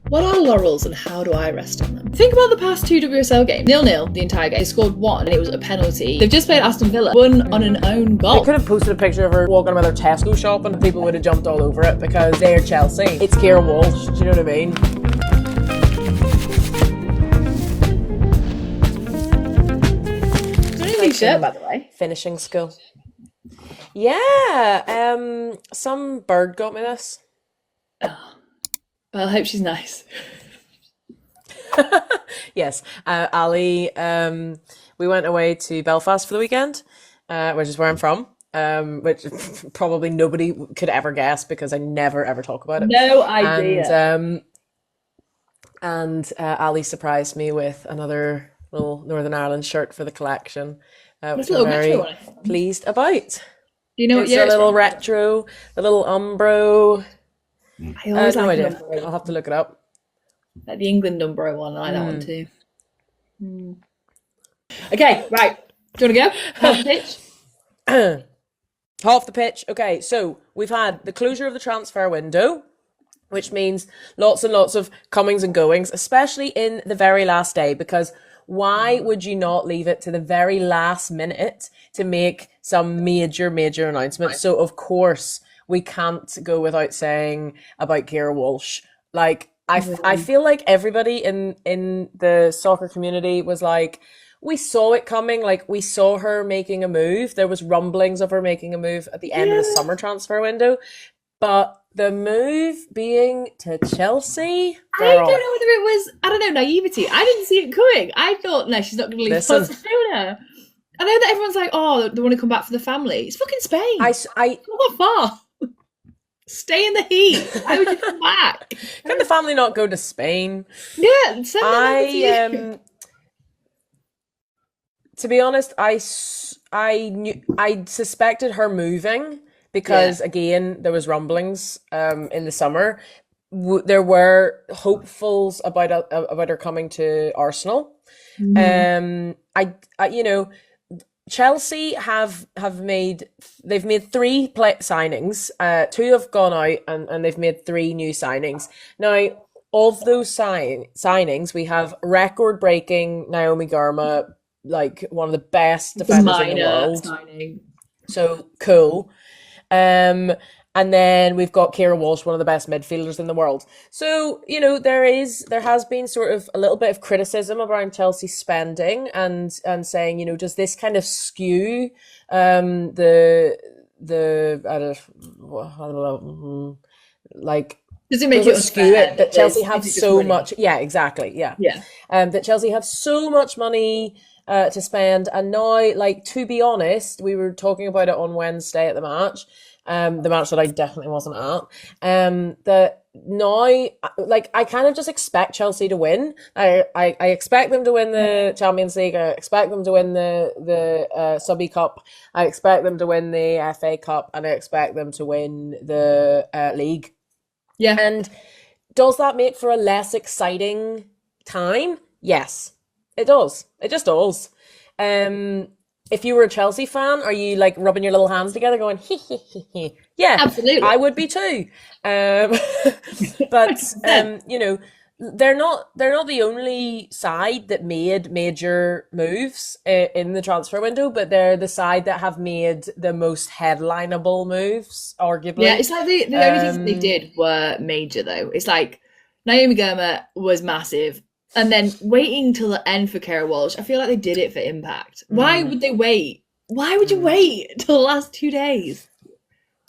What are laurels and how do I rest on them? Think about the past 2 WSL games. 0-0 the entire game. They scored 1 and it was a penalty. They've just played Aston Villa. Won on an own goal. They could have posted a picture of her walking with her Tesco shop and people would have jumped all over it because they're Chelsea. It's Keira Walsh, do you know what I mean? It's a really new shirt, by the way. Finishing school. Yeah, some bird got me this. Oh. Well, I hope she's nice. Yes, Ali, we went away to Belfast for the weekend, which is where I'm from, which probably nobody could ever guess because I never ever talk about it. No idea. And Ali surprised me with another little Northern Ireland shirt for the collection, which I'm very pleased about. Do you know what it's a little retro, a little Umbro. I always no like idea. I'll have to look it up. Like the England Umbro one, I like that one too. Okay, right. Do you want to go? Half the pitch? Half the pitch. Okay, so we've had the closure of the transfer window, which means lots and lots of comings and goings, especially in the very last day, because why would you not leave it to the very last minute to make some major announcements? So, of course, we can't go without saying about Keira Walsh. Like, I feel like everybody in the soccer community was like, we saw it coming. Like, we saw her making a move. There was rumblings of her making a move at the end of the summer transfer window. But the move being to Chelsea, I don't know whether it was, naivety. I didn't see it coming. I thought, no, she's not going to leave Barcelona. I know that everyone's like, oh, they want to come back for the family. It's fucking Spain. It's not that far. Stay in the heat. Why would you come back? Can the family not go to Spain? Yeah, send them over to you. To be honest, I suspected her moving because again there was rumblings in the summer. There were hopefuls about her coming to Arsenal. Chelsea have made 3 signings. 2 have gone out and they've made 3 new signings. Now, of those signings, we have record-breaking Naomi Girma, like one of the best defenders in the world. Signing. So cool. And then we've got Keira Walsh, one of the best midfielders in the world. So, there has been sort of a little bit of criticism around Chelsea's spending and saying, does this kind of skew does it make it skew it that Chelsea have so much? Yeah, exactly. Yeah. That Chelsea have so much money to spend, and now, like, to be honest, we were talking about it on Wednesday at the match that I definitely wasn't at, that now, like, I kind of just expect Chelsea to win. I expect them to win the Champions League. I expect them to win the Sub-E Cup. I expect them to win the FA Cup, and I expect them to win the league. Yeah. And does that make for a less exciting time? Yes, it does. It just does. If you were a Chelsea fan, are you like rubbing your little hands together going, hee hee hee hee? Yeah, absolutely. I would be too. But they're not the only side that made major moves in the transfer window, but they're the side that have made the most headlineable moves, arguably. Yeah, it's like the only things that they did were major though. It's like Naomi Girma was massive. And then waiting till the end for Keira Walsh, I feel like they did it for impact. Why would they wait? Why would you wait till the last 2 days?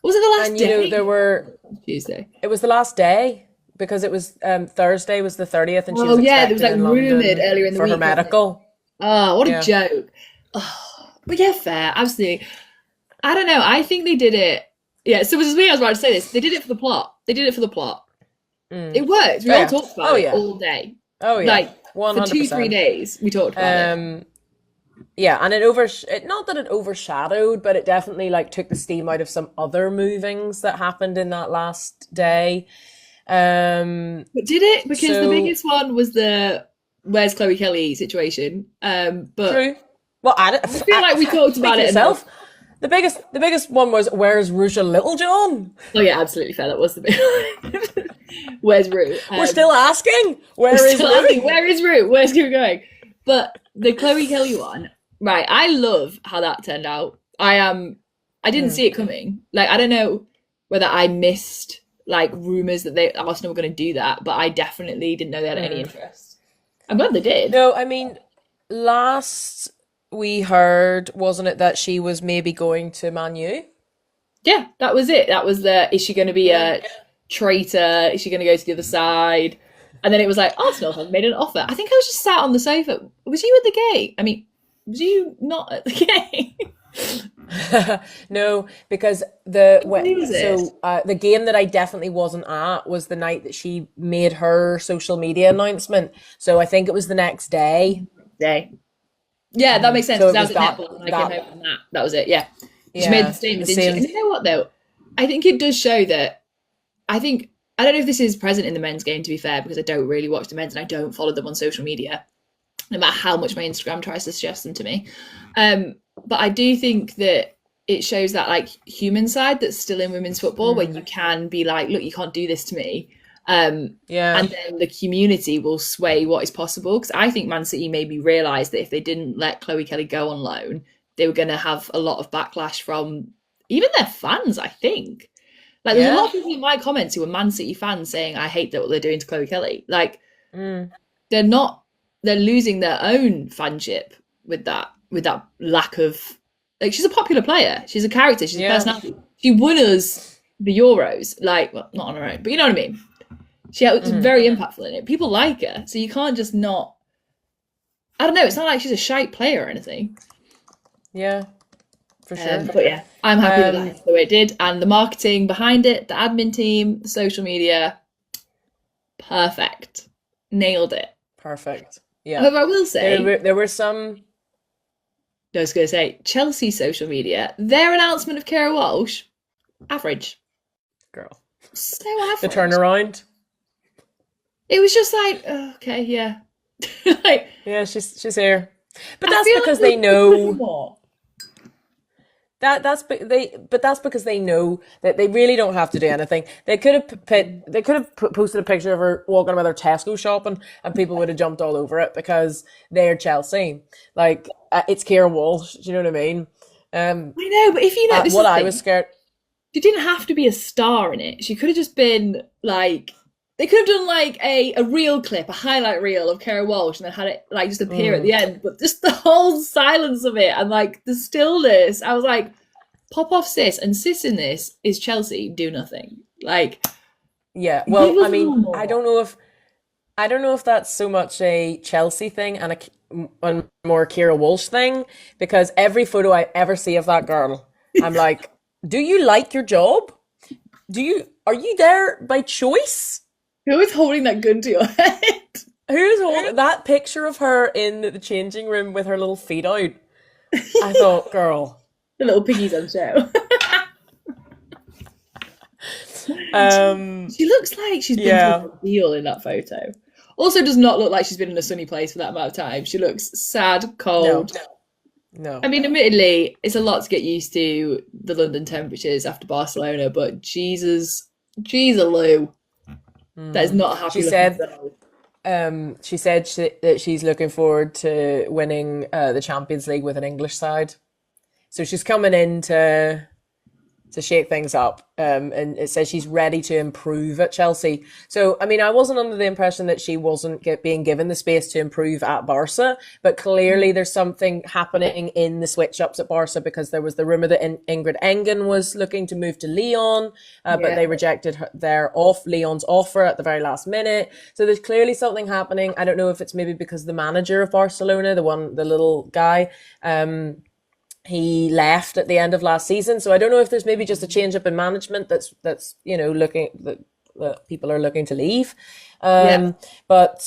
Was it the last day? There were Tuesday. It was the last day because it was Thursday was the 30th, and she was there was like rumoured earlier in the week for her medical. Oh, what a joke! Oh, but yeah, fair, absolutely. I don't know. I think they did it. Yeah. So as I was about to say this, they did it for the plot. It worked. We all talked about it all day. Oh yeah, like 100%. For 2-3 days we talked about it. Yeah, and not that it overshadowed, but it definitely like took the steam out of some other movings that happened in that last day. But did it? Because the biggest one was the where's Chloe Kelly situation. But true. Well, I feel like we talked about it enough. The biggest one was, where's Russia Littlejohn? Oh yeah, absolutely fair. That was the big. Where's Rue? We're still asking. Where is Rue? Where is Rue? Where's Rue going? But the Chloe Kelly one, right? I love how that turned out. I didn't see it coming. Like, I don't know whether I missed like rumors that Arsenal were going to do that, but I definitely didn't know they had any interest. I'm glad they did. No, I mean, last we heard, wasn't it, that she was maybe going to Man U? Yeah, that was it. That was is she going to be a traitor? Is she going to go to the other side? And then it was like, Arsenal have made an offer. I think I was just sat on the sofa. Was you at the gate? I mean, was you not at the gate? No, because the game that I definitely wasn't at was the night that she made her social media announcement. So I think it was the next day. Yeah, that makes sense. So I was at netball and I came home from that. That was it. Yeah, she made the statement, didn't she? And you know what though? I think it does show that. I don't know if this is present in the men's game, to be fair, because I don't really watch the men's and I don't follow them on social media, no matter how much my Instagram tries to suggest them to me. But I do think that it shows that like human side that's still in women's football, when you can be like, look, you can't do this to me. And then the community will sway what is possible. Because I think Man City maybe realised that if they didn't let Chloe Kelly go on loan, they were going to have a lot of backlash from even their fans, I think. Like, there's a lot of people in my comments who are Man City fans saying, I hate that what they're doing to Chloe Kelly. Like, they're losing their own fanship with that lack of, like, she's a popular player. She's a character. She's a personality. She won us the Euros, like, well, not on her own, but you know what I mean? She was very impactful in it. People like her, so you can't just not, I don't know, it's not like she's a shite player or anything. Yeah. For sure. But yeah, I'm happy that that's the way it did. And the marketing behind it, the admin team, the social media, perfect. Nailed it. Perfect. Yeah. However, I will say... There were some... I was going to say, Chelsea social media, their announcement of Keira Walsh, average. Girl. So average. The turnaround. It was just like, oh, okay, yeah. Like, yeah, she's here. But that's because they know... That's because they know that they really don't have to do anything. They could have posted a picture of her walking about her Tesco shopping, and people would have jumped all over it because they're Chelsea. Like, it's Keira Walsh. Do you know what I mean? I know, but if you know, I was scared. She didn't have to be a star in it. She could have just been like. They could have done like a reel clip, a highlight reel of Keira Walsh, and then had it like just appear at the end. But just the whole silence of it and like the stillness, I was like, pop off sis. And sis in this is Chelsea, do nothing. Like, yeah. Well, I mean, I don't know if that's so much a Chelsea thing and a more Keira Walsh thing, because every photo I ever see of that girl, I'm like, do you like your job? Are you there by choice? Who is holding that gun to your head? Who's holding that picture of her in the changing room with her little feet out? I thought, girl. The little piggies on show. She looks like she's been through a deal in that photo. Also does not look like she's been in a sunny place for that amount of time. She looks sad, cold. No. I mean, admittedly, it's a lot to get used to the London temperatures after Barcelona, but Jesus Lou. That is not a happy. She said that she's looking forward to winning the Champions League with an English side. So she's coming in to shake things up. And it says she's ready to improve at Chelsea. So, I mean, I wasn't under the impression that she wasn't being given the space to improve at Barca, but clearly there's something happening in the switch-ups at Barca, because there was the rumour that Ingrid Engen was looking to move to Lyon, but they rejected Lyon's offer at the very last minute. So there's clearly something happening. I don't know if it's maybe because the manager of Barcelona, the little guy, he left at the end of last season, so I don't know if there's maybe just a change up in management that's looking that people are looking to leave. But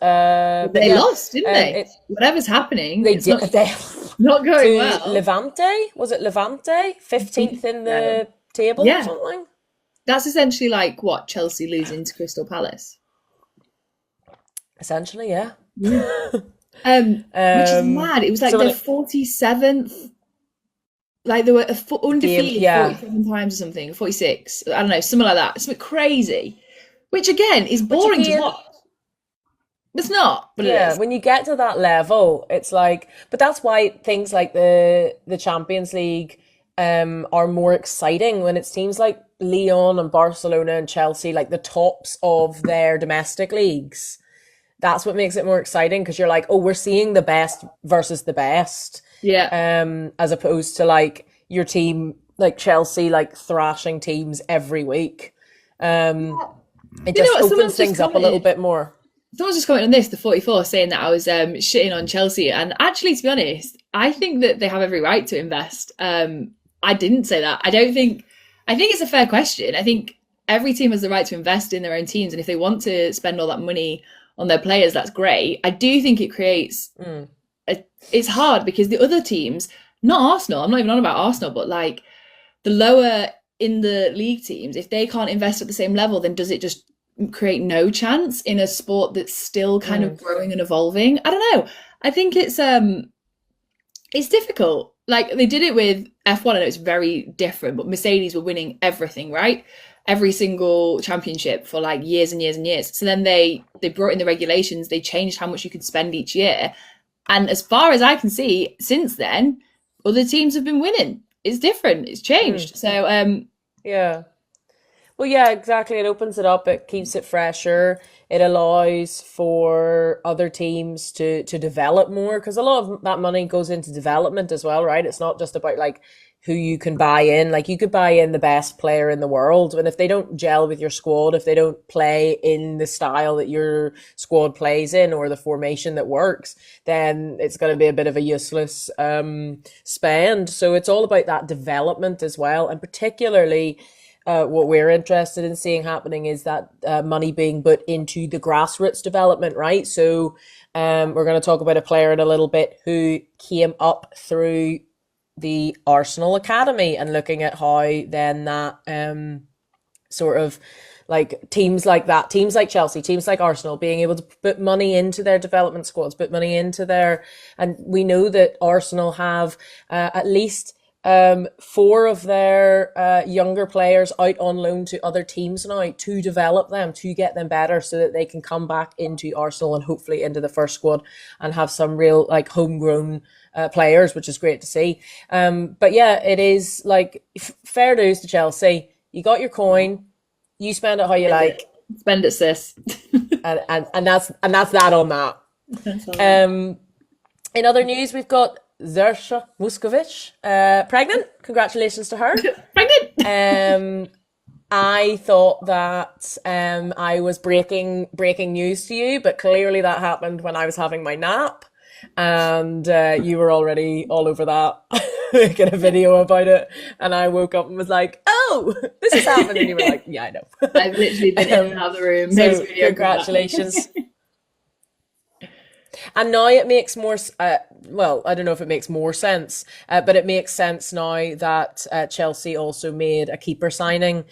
they lost, didn't they? Whatever's happening, they did. Not going well. Levante, was it Levante? 15th in the table or something. That's essentially like what Chelsea losing to Crystal Palace. Essentially, yeah. Which is mad. It was like their 47th Like they were undefeated yeah. 47 times or something, 46. I don't know, something like that. Something crazy. Which again is Which boring to again, watch. It's not, but it yeah, is. when you get to that level, it's like, but that's why things like the Champions League are more exciting when it seems like Lyon and Barcelona and Chelsea, like the tops of their domestic leagues. That's what makes it more exciting because you're like, oh, we're seeing the best versus the best, Yeah. as opposed to like your team, like Chelsea, like thrashing teams every week. It You know just what? opens things up a little bit more. Someone's just commented on this, the 44, saying that I was shitting on Chelsea. And actually, to be honest, I think that they have every right to invest. I didn't say that. I think it's a fair question. I think every team has the right to invest in their own teams. And if they want to spend all that money on their players, that's great. I do think it creates, it's hard because the other teams, not Arsenal, I'm not even on about Arsenal, but like the lower in the league teams, if they can't invest at the same level, then does it just create no chance in a sport that's still kind of growing and evolving? I don't know. I think it's difficult. Like they did it with F1. I know it's very different, but Mercedes were winning everything, right? Every single championship for like years and years and years. So then they brought in the regulations. They changed how much you could spend each year. And as far as I can see, since then, other teams have been winning. It's different. It's changed. So Yeah. Well, yeah, exactly. It opens it up. It keeps it fresher. It allows for other teams to develop more because a lot of that money goes into development as well, right? It's not just about like who you can buy in. Like you could buy in the best player in the world, and if they don't gel with your squad, if they don't play in the style that your squad plays in or the formation that works, then it's going to be a bit of a useless spend. So it's all about that development as well, and particularly what we're interested in seeing happening is that money being put into the grassroots development, right? So we're going to talk about a player in a little bit who came up through the Arsenal Academy and looking at how then that sort of like teams like that, teams like Chelsea, teams like Arsenal being able to put money into their development squads, put money into their, and we know that Arsenal have at least four of their younger players out on loan to other teams now to develop them, to get them better so that they can come back into Arsenal and hopefully into the first squad and have some real like homegrown players, which is great to see. But yeah, it is like fair dues to Chelsea. You got your coin, you spend it how you like. Spend it, sis. and that's that on that. In other news, we've got Zecira Musovic, pregnant. Congratulations to her. Pregnant. I thought that I was breaking news to you, but clearly that happened when I was having my nap, and you were already all over that, making a video about it. And I woke up and was like, "Oh, this is happening." And you were like, "Yeah, I know." I've literally been in and out of the room. So congratulations. And now it makes more, well, I don't know if it makes more sense, but it makes sense now that Chelsea also made a keeper signing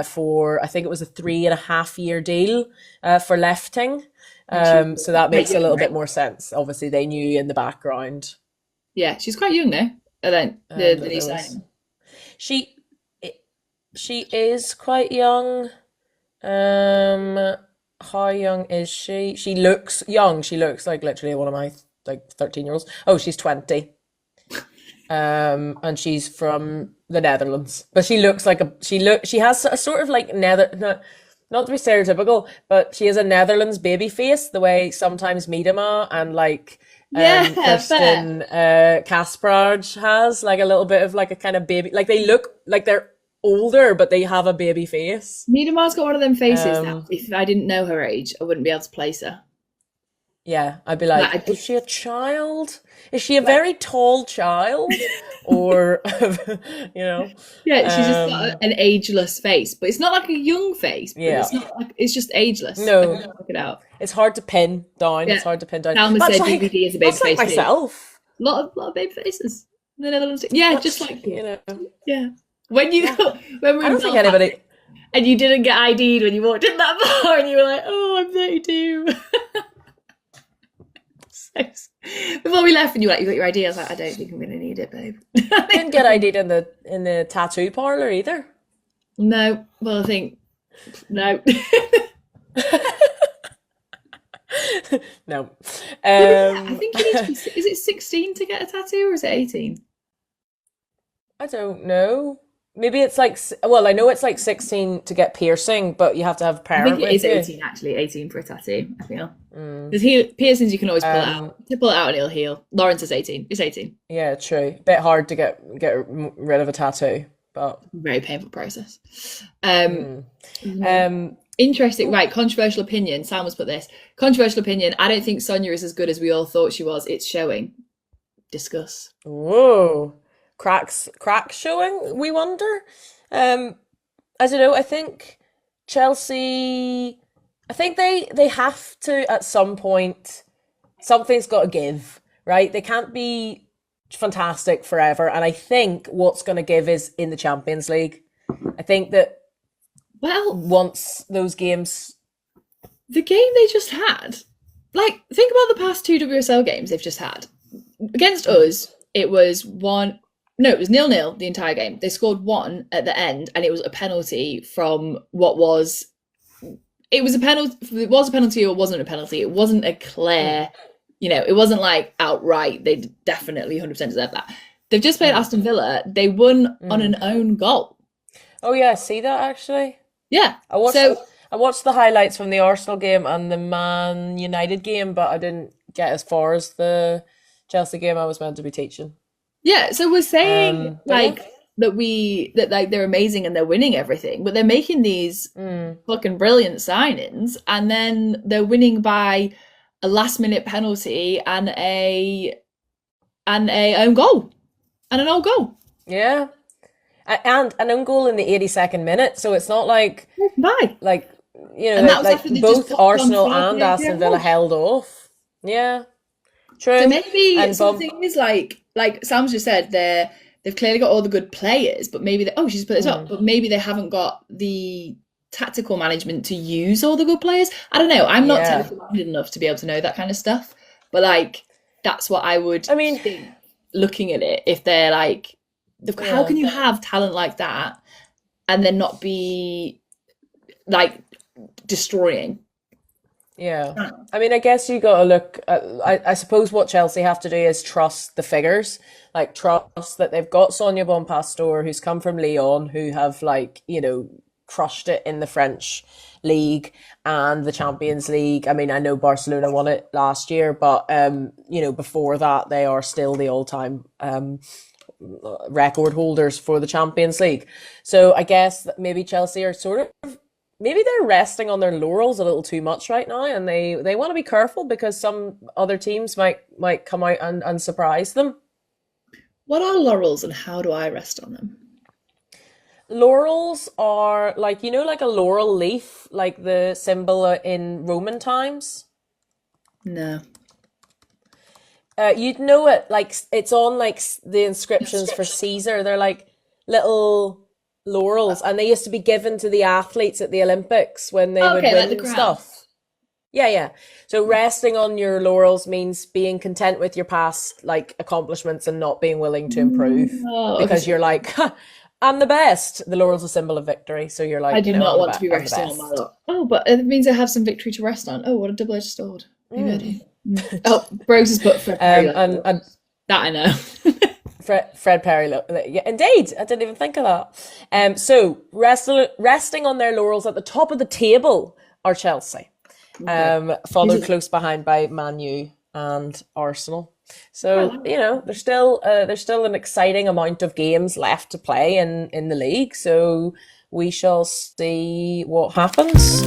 for, I think it was a 3.5 year deal for Liefting. So that makes a little bit more sense. Obviously, they knew in the background. Yeah, she's quite young now. The new signing. She is quite young. How young is she? She looks young. She looks like literally one of my like 13-year-olds. Oh, she's 20. And she's from the Netherlands. But she looks like she has a sort of like not to be stereotypical, but she has a Netherlands baby face, the way sometimes Miedema and like Kirsten Kaspraj has like a little bit of like a kind of baby, like they look like they're older, but they have a baby face. Miedema's got one of them faces that if I didn't know her age, I wouldn't be able to place her. Yeah, I'd be like, is she a child? Is she a very tall child? Or, you know? Yeah, she's just got an ageless face, but it's not like a young face. But it's not like, it's just ageless. No. Look it out. It's hard to pin down. Yeah. It's hard to pin down. Salma said like, DVD is a baby face. Like myself. A lot of baby faces. In the Netherlands. Yeah, just like you know. Yeah. When we were I don't think anybody. And you didn't get ID'd when you walked in that bar, and you were like, "Oh, I'm 32." Before we left, and you were like, you got your ID. I was like, I don't think I'm going to need it, babe. Didn't get ID'd in the tattoo parlor either. No, well, I think no. No. I think you need to be. Is it 16 to get a tattoo, or is it 18? I don't know. Maybe it's like, well, I know it's like 16 to get piercing, but you have to have a I parent think it with is you. 18 actually. 18 for a tattoo. I feel. Because piercings, you can always pull it out. You pull it out and it'll heal. Lawrence is 18. It's 18. Yeah, true. Bit hard to get rid of a tattoo, but Very painful process. um, Interesting. Right. Controversial opinion. Sam has put this. Controversial opinion. I don't think Sonia is as good as we all thought she was. It's showing. Discuss. whoa, cracks showing. We wonder. I don't know. I think Chelsea. I think they have to at some point. Something's got to give, right? They can't be fantastic forever. And I think what's going to give is in the Champions League. I think that Well, once those games, the game they just had. Like, think about the past 2 WSL games they've just had. Against us, it was 1. No, it was 0-0 the entire game. They scored 1 at the end, and it was a penalty from what was. It was a penalty. It was a penalty or wasn't a penalty. It wasn't a clear. It wasn't like outright. They definitely 100% deserve that. They've just played Aston Villa. They won on an own goal. oh yeah, I see that actually. Yeah. I watched the highlights from the Arsenal game and the Man United game, but I didn't get as far as the Chelsea game I was meant to be teaching. Yeah. So we're saying yeah. that they're amazing and they're winning everything, but they're making these fucking brilliant signings, and then they're winning by a last-minute penalty and a own goal and an own goal. Yeah. And an own goal in the 82nd minute, so it's not like Bye. like And that was like after they both just Arsenal popped on and Keira Aston Villa Walsh. held off. Yeah, true. So maybe And something is like Sam's just said, they've clearly got all the good players, but maybe she's put this up, but maybe they haven't got the tactical management to use all the good players. I don't know. I'm not technically minded enough to be able to know that kind of stuff, but that's what I would think looking at it. If they're like, how can you have talent like that and then not be like destroying? Yeah. I mean, I guess you got to look at, I suppose what Chelsea have to do is trust the figures, like trust that they've got Sonia Bompastor, who's come from Lyon, who have crushed it in the French league and the Champions League. I mean, I know Barcelona won it last year, but before that, they are still the all-time record holders for the Champions League. So I guess that maybe Chelsea are maybe they're resting on their laurels a little too much right now, and they want to be careful because some other teams might come out and surprise them. What are laurels and how do I rest on them? Laurels are like a laurel leaf, like the symbol in Roman times. No. You'd know it, like it's on like the inscriptions for Caesar. They're like little laurels, and they used to be given to the athletes at the Olympics when they would win like the stuff. Yeah. So resting on your laurels means being content with your past accomplishments and not being willing to improve because you're like, I'm the best. The laurel's a symbol of victory, so you're like, I do not want to be resting on my laurel. Oh, but it means I have some victory to rest on. Oh, what a double-edged sword. Maybe I do. Oh, Brose has put Fred Perry. And that I know. Fred Perry, yeah, indeed. I didn't even think of that. So resting on their laurels at the top of the table are Chelsea, followed close behind by Man U and Arsenal. So there's still an exciting amount of games left to play in the league. So we shall see what happens.